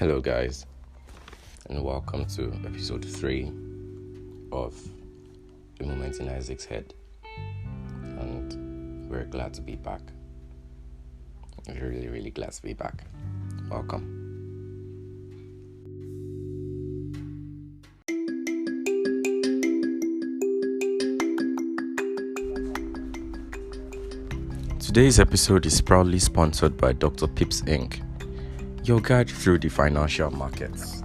Hello, guys, and welcome to episode 3 of The Moment in Isaac's Head. And we're glad to be back. We're really glad to be back. Welcome. Today's episode is proudly sponsored by Dr. Pips Inc., your guide through the financial markets.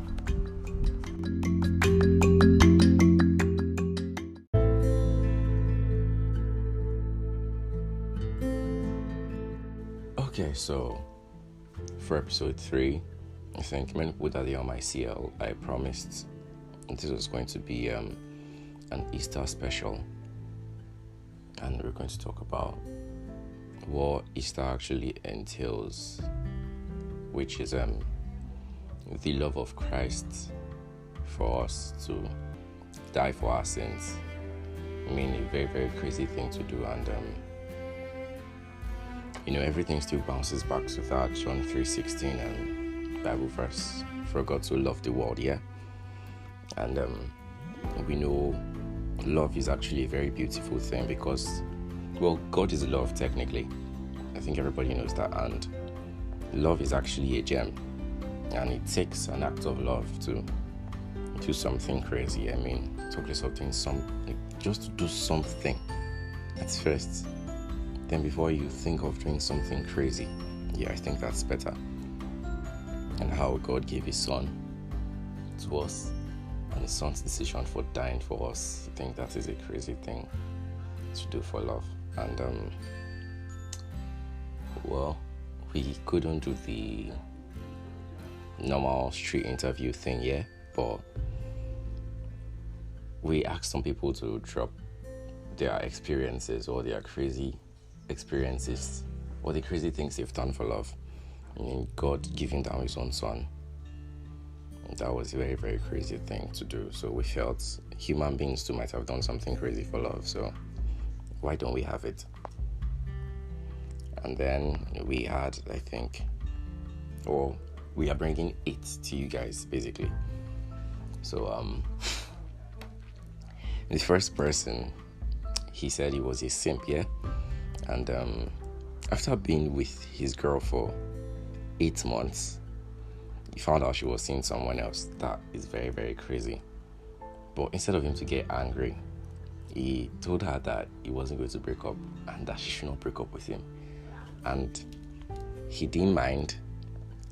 Okay, so for episode 3, I think many people that are on my CL, I promised this was going to be an Easter special, and we're going to talk about what Easter actually entails, which is the love of Christ for us to die for our sins. I mean, a very crazy thing to do, and everything still bounces back to that John 3:16 and Bible verse, for God so loved the world, yeah? And we know love is actually a very beautiful thing because, well, God is love technically. I think everybody knows that, and love is actually a gem, and it takes an act of love to do something crazy. I mean, talkless of doing just to do something at first. Then before you think of doing something crazy, I think that's better. And how God gave his son to us, and his son's decision for dying for us, I think that is a crazy thing to do for love. And we couldn't do the normal street interview thing, but we asked some people to drop their experiences or their crazy experiences or the crazy things they've done for love. I mean, God giving down his own son, that was a very crazy thing to do. So we felt human beings too might have done something crazy for love, so why don't we have it? And then we had, we are bringing it to you guys, basically. So the first person, he said he was a simp, and after being with his girl for 8 months, he found out she was seeing someone else. That is very crazy. But instead of him to get angry, he told her that he wasn't going to break up and that she should not break up with him. And he didn't mind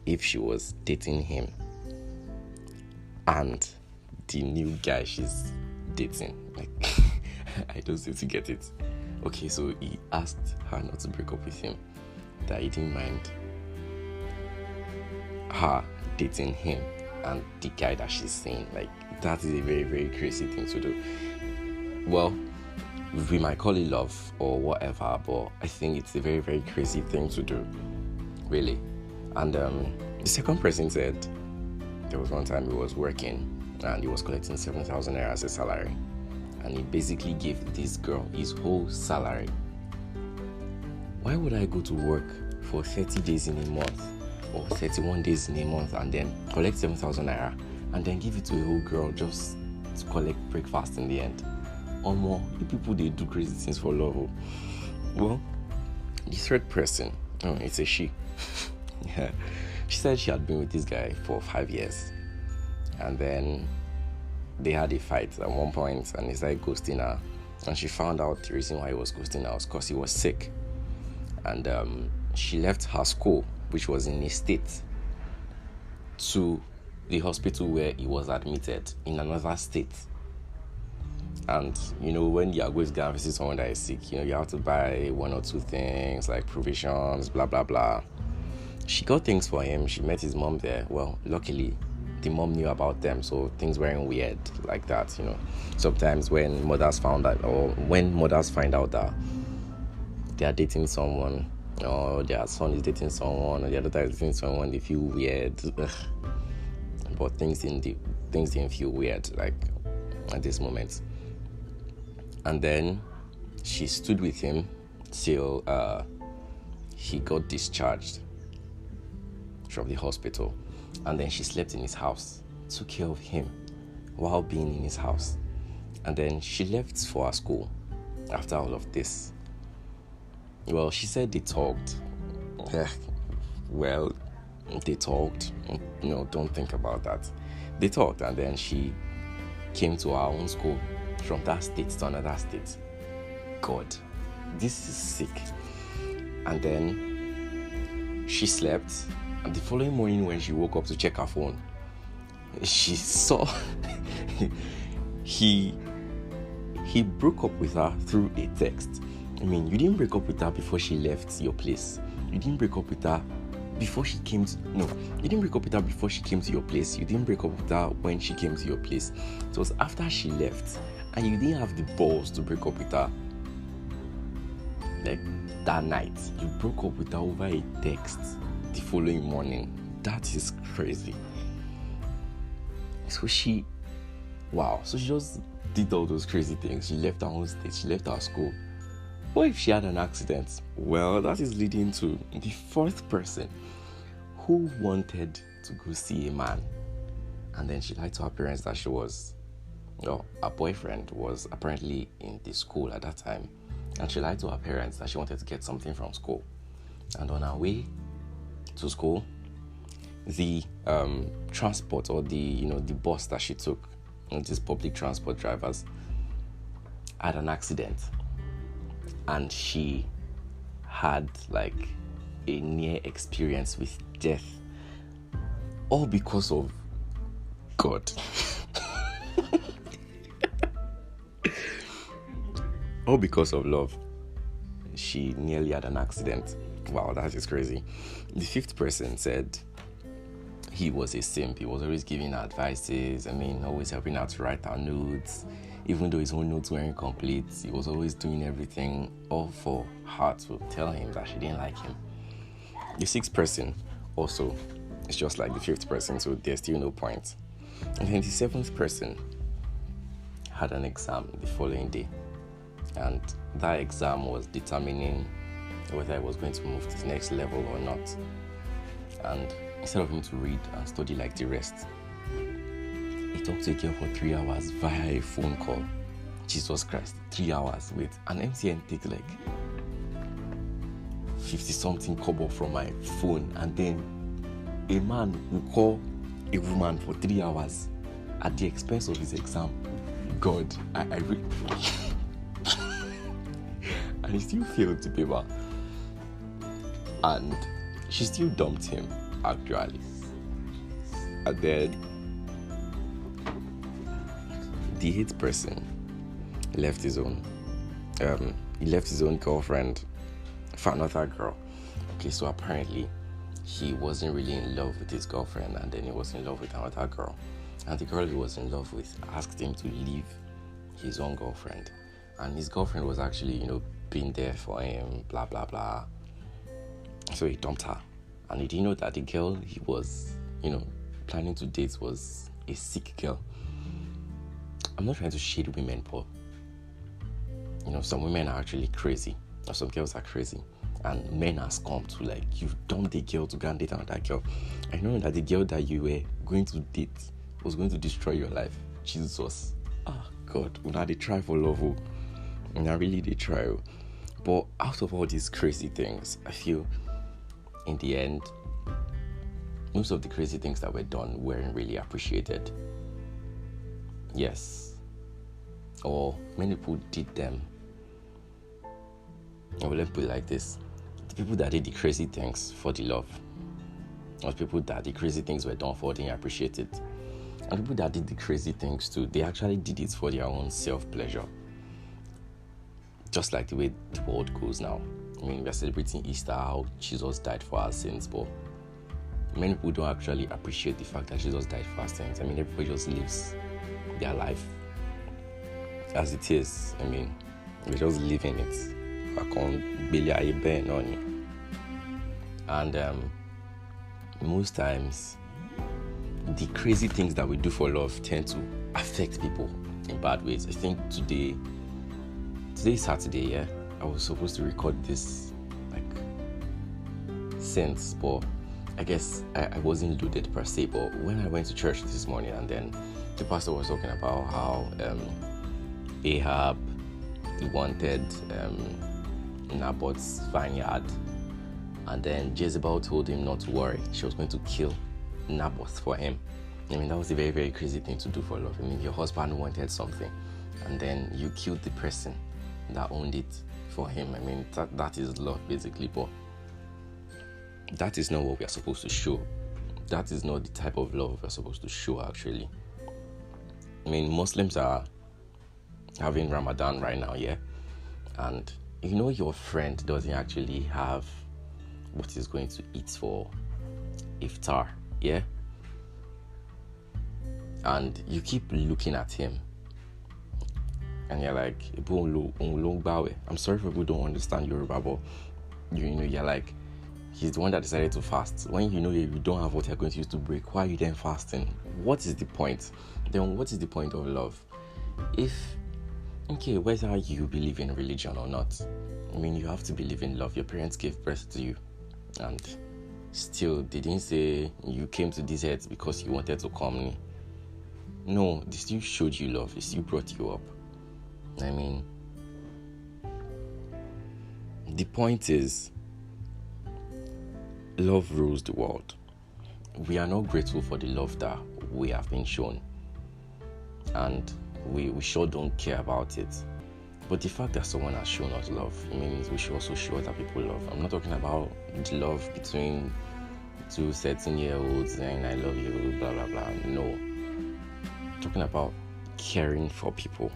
if she was dating him and the new guy she's dating. I don't seem to get it. Okay, so he asked her not to break up with him, that he didn't mind her dating him and the guy that she's seeing. That is a very crazy thing to do. Well, we might call it love or whatever, but I think it's a very crazy thing to do, really. And the second person said there was one time he was working and he was collecting 7,000 naira as a salary, and he basically gave this girl his whole salary. Why would I go to work for 30 days in a month or 31 days in a month and then collect 7,000 naira and then give it to a whole girl just to collect breakfast in the end? Or more, you people, they do crazy things for love. Well, the third person, it's a she. She said she had been with this guy for 5 years, and then they had a fight at one point, and he started ghosting her, and she found out the reason why he was ghosting her was because he was sick, and she left her school, which was in a state, to the hospital where he was admitted in another state. And when you are going to go and visit someone that is sick, you have to buy 1 or 2 things like provisions, blah blah blah. She got things for him. She met his mom there. Well, luckily the mom knew about them, so things weren't weird like that. Sometimes when mothers find out that they are dating someone, or their son is dating someone, or the other is dating someone, they feel weird. But things didn't feel weird at this moment. And then she stood with him till he got discharged from the hospital. And then she slept in his house, took care of him while being in his house. And then she left for her school after all of this. Well, she said they talked. Well, they talked. No, don't think about that. They talked, and then she came to her own school from that state to another state. God, this is sick. And then she slept, and the following morning when she woke up to check her phone, she saw he broke up with her through a text. I mean, you didn't break up with her before she left your place. You didn't break up with her before she came to... No, you didn't break up with her before she came to your place. You didn't break up with her when she came to your place. It was after she left, and you didn't have the balls to break up with her. Like, that night, you broke up with her over a text the following morning. That is crazy. So she just did all those crazy things. She left her own state, she left her school. What if she had an accident? Well, that is leading to the fourth person who wanted to go see a man. And then she lied to her parents that her boyfriend was apparently in the school at that time. And she lied to her parents that she wanted to get something from school. And on her way to school, the transport, or the bus that she took, these public transport drivers, had an accident. And she had like a near experience with death. All because of God. All because of love. She nearly had an accident. Wow, that is crazy. The fifth person said he was a simp. He was always giving her advices. I mean, always helping her to write her notes. Even though his own notes were incomplete, he was always doing everything all for her to tell him that she didn't like him. The sixth person also is just like the fifth person, so there's still no point. And then the seventh person had an exam the following day. And that exam was determining whether I was going to move to the next level or not. And instead of him to read and study like the rest, he talked to a girl for 3 hours via a phone call. Jesus Christ, 3 hours. Wait, an MTN takes like 50 something kobo from my phone, and then a man will call a woman for 3 hours at the expense of his exam. God, I really... And he still failed the paper. And she still dumped him, actually. And then the eighth person left his own girlfriend for another girl. Okay, so apparently he wasn't really in love with his girlfriend, and then he was in love with another girl. And the girl he was in love with asked him to leave his own girlfriend. And his girlfriend was actually, being there for him, blah, blah, blah. So he dumped her. And he didn't know that the girl he was, planning to date was a sick girl. I'm not trying to shade women, but, some women are actually crazy. Or some girls are crazy. And men are scum to, you dumped the girl to go and date another girl. I know that the girl that you were going to date was going to destroy your life. Jesus. God. Now they try for love. Now really they try. But out of all these crazy things, I feel in the end, most of the crazy things that were done weren't really appreciated. Yes. Or many people did them. Well, let me put it like this. The people that did the crazy things for the love, or people that the crazy things were done for, didn't appreciate it. And people that did the crazy things too, they actually did it for their own self-pleasure. Just like the way the world goes now. I mean, we are celebrating Easter, how Jesus died for our sins, but many people don't actually appreciate the fact that Jesus died for our sins. I mean, everybody just lives their life as it is. I mean, we're just living it. And most times, the crazy things that we do for love tend to affect people in bad ways. I think today is Saturday, yeah. I was supposed to record this since, but I guess I wasn't loaded per se, but when I went to church this morning, and then the pastor was talking about how Ahab wanted Naboth's vineyard, and then Jezebel told him not to worry, she was going to kill Naboth for him. I mean, that was a very, very crazy thing to do for love. I mean, your husband wanted something, and then you killed the person that owned it for him. I mean, that is love, basically, but that is not what we are supposed to show. That is not the type of love we're supposed to show, actually. I mean, Muslims are having Ramadan right now, yeah? And you know your friend doesn't actually have what he's going to eat for iftar, yeah? And you keep looking at him and you're like, I'm sorry for people who don't understand Yoruba, but you're like, he's the one that decided to fast. When you know you don't have what you're going to use to break, why are you then fasting? What is the point? Then what is the point of love? Whether you believe in religion or not, I mean, you have to believe in love. Your parents gave birth to you, and still they didn't say you came to this earth because you wanted to come. No, they still showed you love. They still brought you up. I mean, the point is, love rules the world. We are not grateful for the love that we have been shown, and we sure don't care about it. But the fact that someone has shown us love means we should also show other people love. I'm not talking about the love between two 13-year-olds saying I love you, blah blah blah. No, I'm talking about caring for people.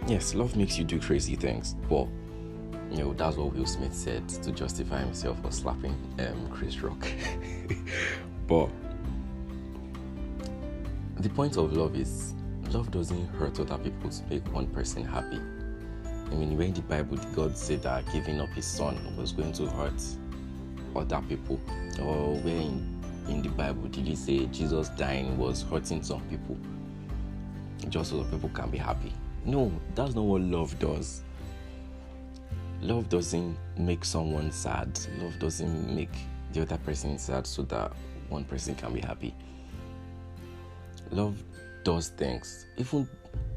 Yes, love makes you do crazy things, but that's what Will Smith said to justify himself for slapping Chris Rock. But the point of love is, love doesn't hurt other people to make one person happy. I mean, when in the Bible, God said that giving up his son was going to hurt other people? Or where in the Bible did he say Jesus dying was hurting some people just so that people can be happy? No, that's not what love does. Love doesn't make someone sad. Love doesn't make the other person sad so that one person can be happy. Love does things. Even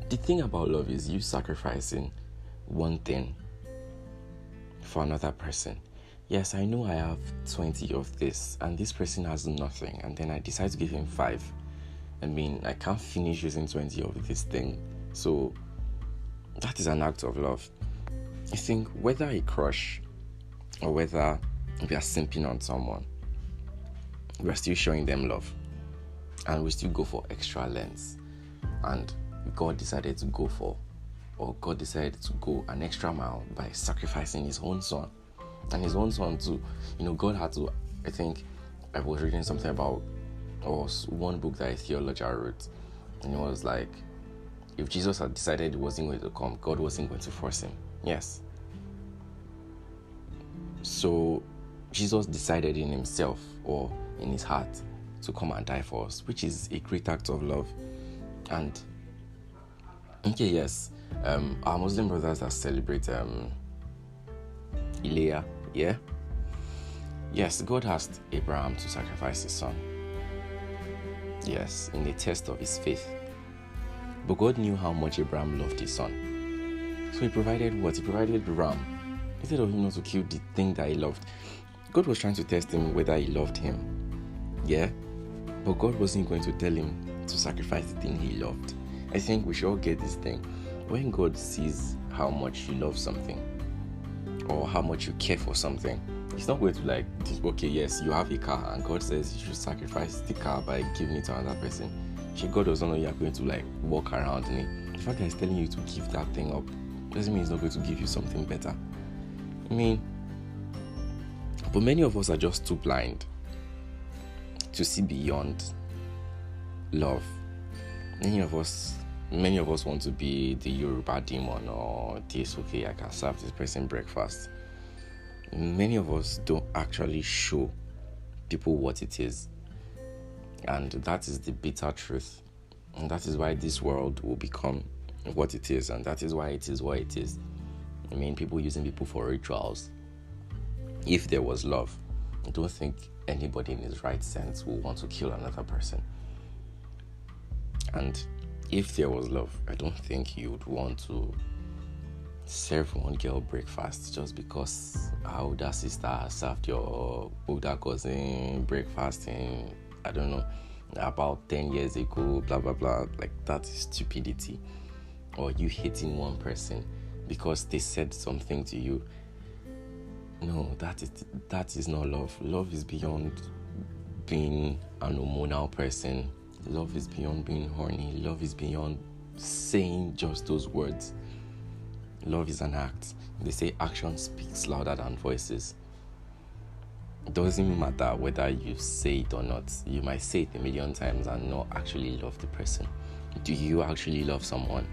the thing about love is you sacrificing one thing for another person. Yes, I know I have 20 of this and this person has nothing, and then I decide to give him 5. I mean, I can't finish using 20 of this thing. So that is an act of love. I think whether a crush or whether we are simping on someone, we are still showing them love, and we still go for extra lengths. And God decided to go an extra mile by sacrificing his own son. And his own son too. God had to, I think I was reading something about, or one book that a theologian wrote, and it was like, if Jesus had decided he wasn't going to come, God wasn't going to force him. Yes. So Jesus decided in himself or in his heart to come and die for us, which is a great act of love. And yes, our Muslim brothers that celebrate Ileya, yeah? Yes, God asked Abraham to sacrifice his son. Yes, in a test of his faith. But God knew how much Abraham loved his son. So he provided what? He provided the ram. Instead of him not to kill the thing that he loved. God was trying to test him whether he loved him. Yeah? But God wasn't going to tell him to sacrifice the thing he loved. I think we should all get this thing. When God sees how much you love something, or how much you care for something, He's not going to okay, yes, you have a car, and God says you should sacrifice the car by giving it to another person. God doesn't know you're going to walk around in it. The fact that He's telling you to give that thing up doesn't mean He's not going to give you something better. I mean, but many of us are just too blind to see beyond love. Many of us want to be the Yoruba demon, or this, okay, I can serve this person breakfast. Many of us don't actually show people what it is. And that is the bitter truth. And that is why this world will become what it is. And that is why it is what it is. I mean, people using people for rituals. If there was love, I don't think anybody in his right sense will want to kill another person. And if there was love, I don't think you would want to serve one girl breakfast just because her older sister served your older cousin breakfast in, I don't know, about 10 years ago, blah blah blah. Like, that is stupidity. Or you hating one person because they said something to you. No, that is not love. Love is beyond being an hormonal person. Love is beyond being horny. Love is beyond saying just those words. Love is an act. They say action speaks louder than voices. It doesn't matter whether you say it or not. You might say it a million times and not actually love the person. Do you actually love someone?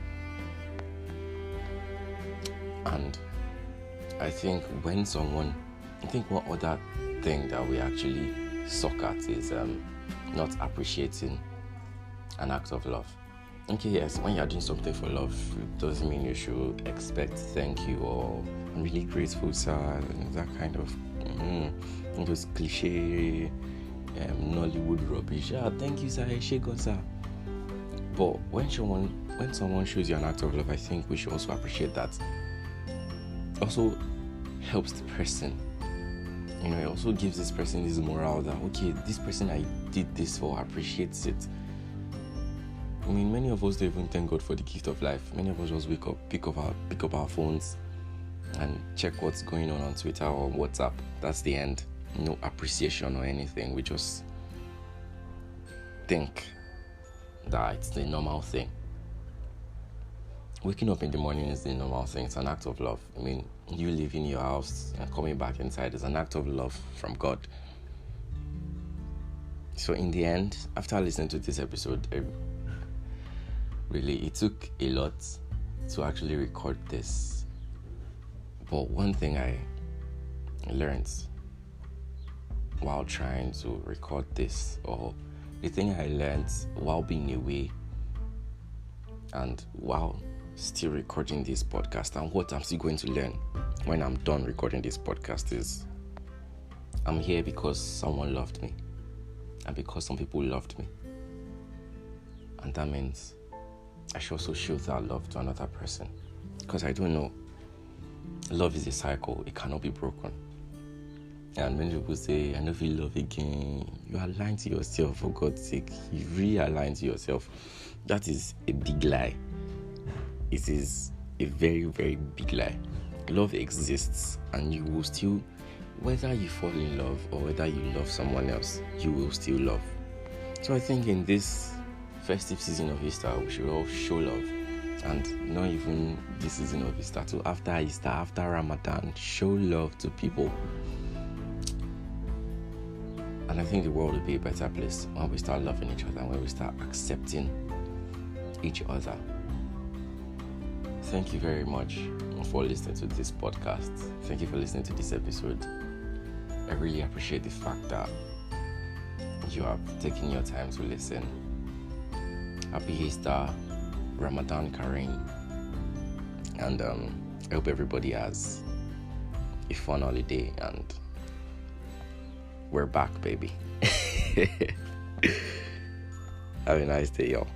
And I think one other thing that we actually suck at is not appreciating an act of love. Okay, yes, when you're doing something for love, it doesn't mean you should expect thank you or I'm really grateful, sir. That kind of those cliche Nollywood rubbish. Yeah, thank you, sir. Shake on, sir. But when someone shows you an act of love, I think we should also appreciate that. Also helps the person. It also gives this person this morale that, okay, this person I did this for appreciates it. I mean, many of us don't even thank God for the gift of life. Many of us just wake up, pick up our phones and check what's going on Twitter or WhatsApp. That's the end. No appreciation or anything. We just think that it's the normal thing. Waking up in the morning is the normal thing. It's an act of love. I mean, you leaving your house and coming back inside is an act of love from God. So in the end, after listening to this episode, really, it took a lot to actually record this. But one thing I learned while trying to record this, or the thing I learned while being away and while still recording this podcast, and what I'm still going to learn when I'm done recording this podcast, is I'm here because someone loved me and because some people loved me. And that means I should also show that love to another person. Because I don't know, love is a cycle. It cannot be broken. And when people say, I don't feel love again, you are lying to yourself, for God's sake. You really are lying to yourself. That is a big lie. It is a very, very big lie. Love exists, and you will still, whether you fall in love or whether you love someone else, you will still love. So I think in this festive season of Easter, we should all show love. And not even this season of Easter, so after Easter, after Ramadan, show love to people. And I think the world will be a better place when we start loving each other, when we start accepting each other. Thank you very much for listening to this podcast. Thank you for listening to this episode. I really appreciate the fact that you have taken your time to listen. Happy Easter, Ramadan Kareem, and I hope everybody has a fun holiday, and we're back, baby. Have a nice day, y'all.